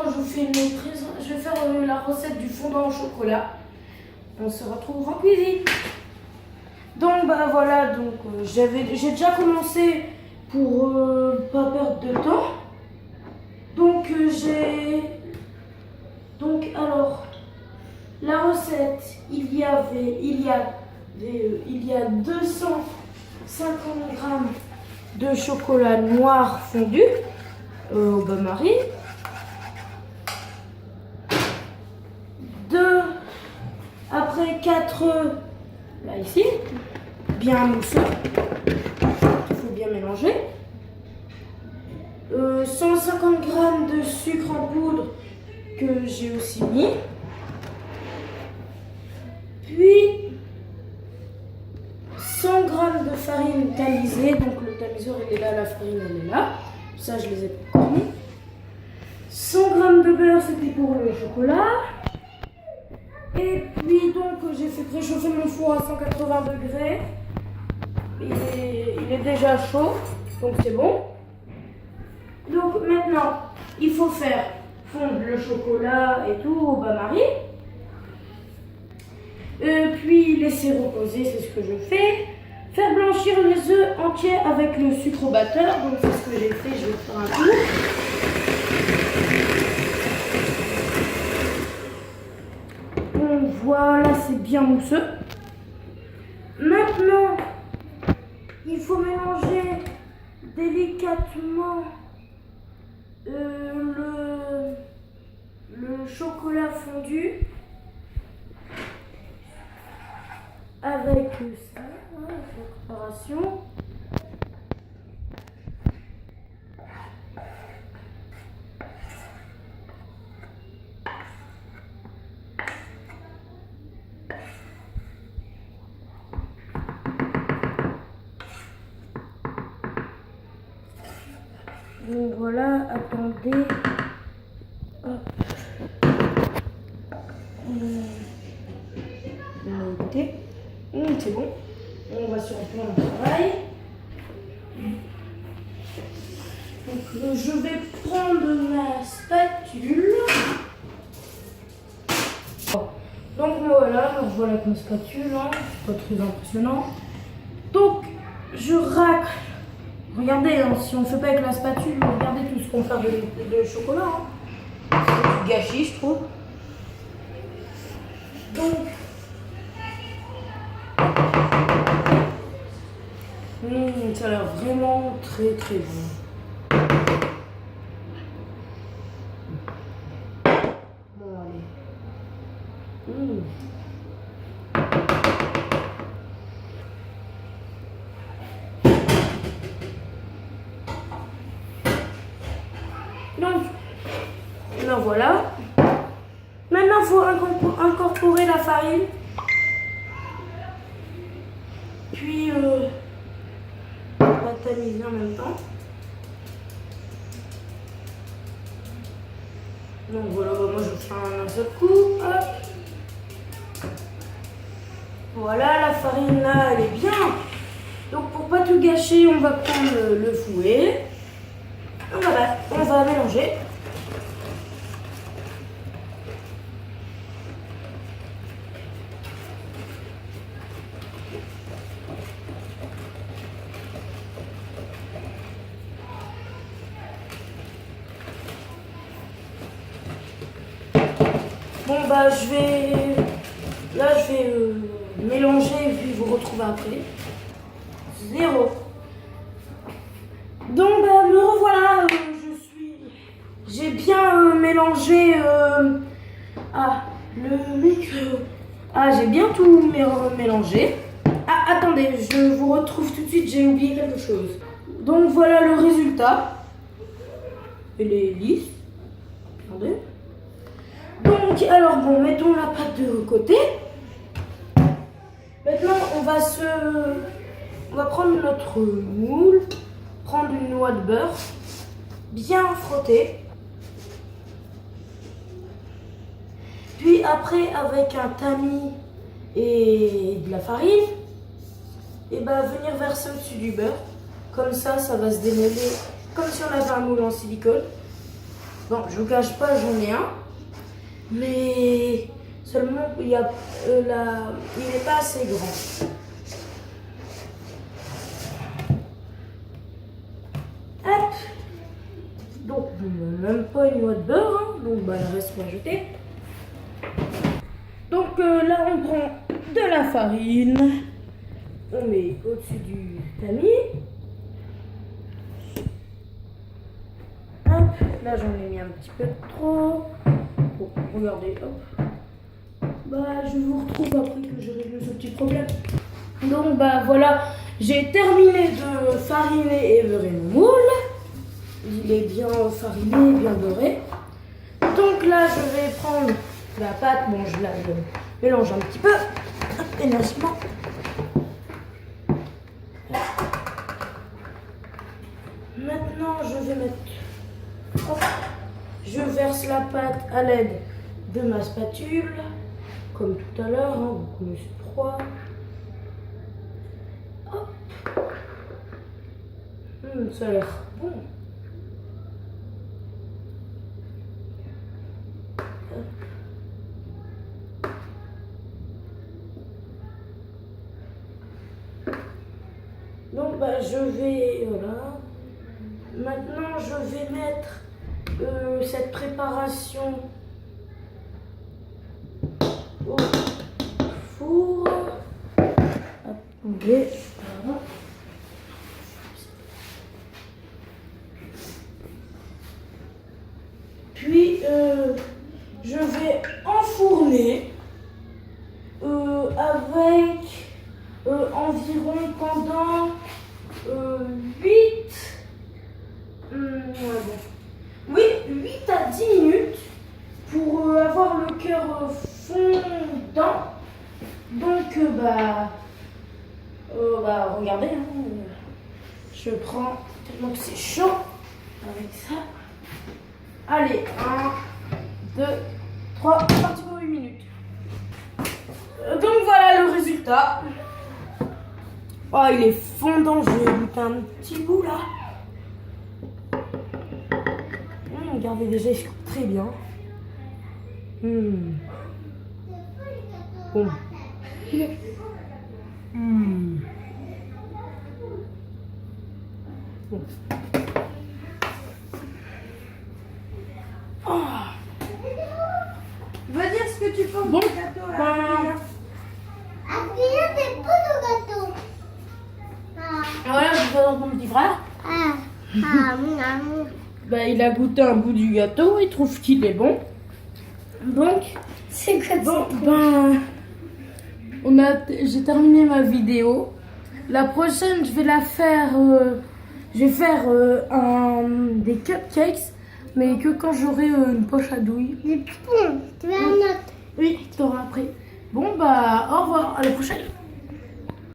je vais faire la recette du fondant au chocolat. On se retrouve en cuisine. Donc bah voilà, donc j'ai déjà commencé pour pas perdre de temps. Donc alors la recette, il y a 250 grammes de chocolat noir fondu au bain-marie, après 4 œufs, là ici, bien mousseux, il faut bien mélanger, 150 grammes de sucre en poudre que j'ai aussi mis, puis 100 grammes de farine tamisée, donc le tamiseur il est là, la farine elle est là, ça je les ai pas encore mis. 100 grammes de beurre, c'était pour le chocolat. Et puis donc j'ai fait préchauffer mon four à 180 degrés. Il est déjà chaud, donc c'est bon. Donc maintenant, il faut faire fondre le chocolat et tout au bain-marie. Puis laisser reposer, c'est ce que je fais. Faire blanchir les œufs entiers avec le sucre au batteur. Donc c'est ce que j'ai fait, je vais faire un tour. Donc voilà, c'est bien mousseux. Maintenant, il faut mélanger délicatement le chocolat fondu avec ça, la préparation. Donc voilà, attendez. Hop. Écoutez. C'est bon. On va sur le plan de travail. Donc je vais prendre ma spatule. Donc voilà, avec ma spatule, hein. Pas très impressionnant. Donc je racle. Regardez, hein, si on ne fait pas avec la spatule, regardez tout ce qu'on fait de chocolat. Hein. C'est du gâchis, je trouve. Donc, ça a l'air vraiment très très bon. Bon, allez. Donc, là voilà. Maintenant, il faut incorporer la farine. Puis, on va tamiser en même temps. Donc voilà, moi je fais un seul coup. Hop. Voilà, la farine là, elle est bien. Donc pour pas tout gâcher, on va prendre le fouet. On va mélanger. Bon bah je vais mélanger et puis vous retrouver après. 0. Donc bah me revoilà, j'ai bien mélangé le micro. J'ai bien tout mélangé. Attendez, je vous retrouve tout de suite, j'ai oublié quelque chose. Donc voilà le résultat. Elle est lisse. Attendez. Donc, alors bon, mettons la pâte de côté. Maintenant, on va prendre notre moule, prendre une noix de beurre, bien frotter. Puis après, avec un tamis et de la farine, et venir verser au-dessus du beurre. Comme ça, ça va se démêler comme si on avait un moule en silicone. Bon, je vous cache pas, j'en ai un. Mais seulement, il n'est pas assez grand. Hop. Donc, même pas une noix de beurre. Hein. Donc, bah, le reste, on va jeter. Donc, là, on prend de la farine. On met au-dessus du tamis. Hop, là j'en ai mis un petit peu trop. Bon, regardez, hop. Bah, je vous retrouve après que je règle ce petit problème. Donc, bah voilà, j'ai terminé de fariner et beurrer mon moule. Il est bien fariné, bien beurré. Donc là, je vais prendre la pâte. Bon, je la mélange un petit peu. Énergiquement. Maintenant, je vais mettre. Hop, je verse la pâte à l'aide de ma spatule, comme tout à l'heure. Hein, vous connaissez le froid. Hop. Ça a l'air bon. Donc, bah, je vais. Voilà. Maintenant, je vais mettre cette préparation au four. Attendez. Voilà. Puis, je vais enfourner avec environ pendant 8 à 10 minutes pour avoir le cœur fondant. Donc, regardez, hein, je prends tellement que c'est chaud avec ça. Allez, 1, 2, 3, parti pour 8 minutes. Donc voilà le résultat. Oh, il est fondant, je vais goûter un petit bout là. Regardez, déjà il se coupe très bien. Bon. Bon. Oh. Va dire ce que tu penses Bon. du gâteau là. Adrien, t'es pas le gâteau. Voilà, je présente mon petit frère. Mon amour. Bah, il a goûté un bout du gâteau, il trouve qu'il est bon. Donc, C'est quoi bon, j'ai terminé ma vidéo. La prochaine, je vais la faire. Je vais faire des cupcakes, mais que quand j'aurai une poche à douille. Des poupons. Tu veux un autre? Oui, tu auras après. Bon, bah, au revoir, à la prochaine.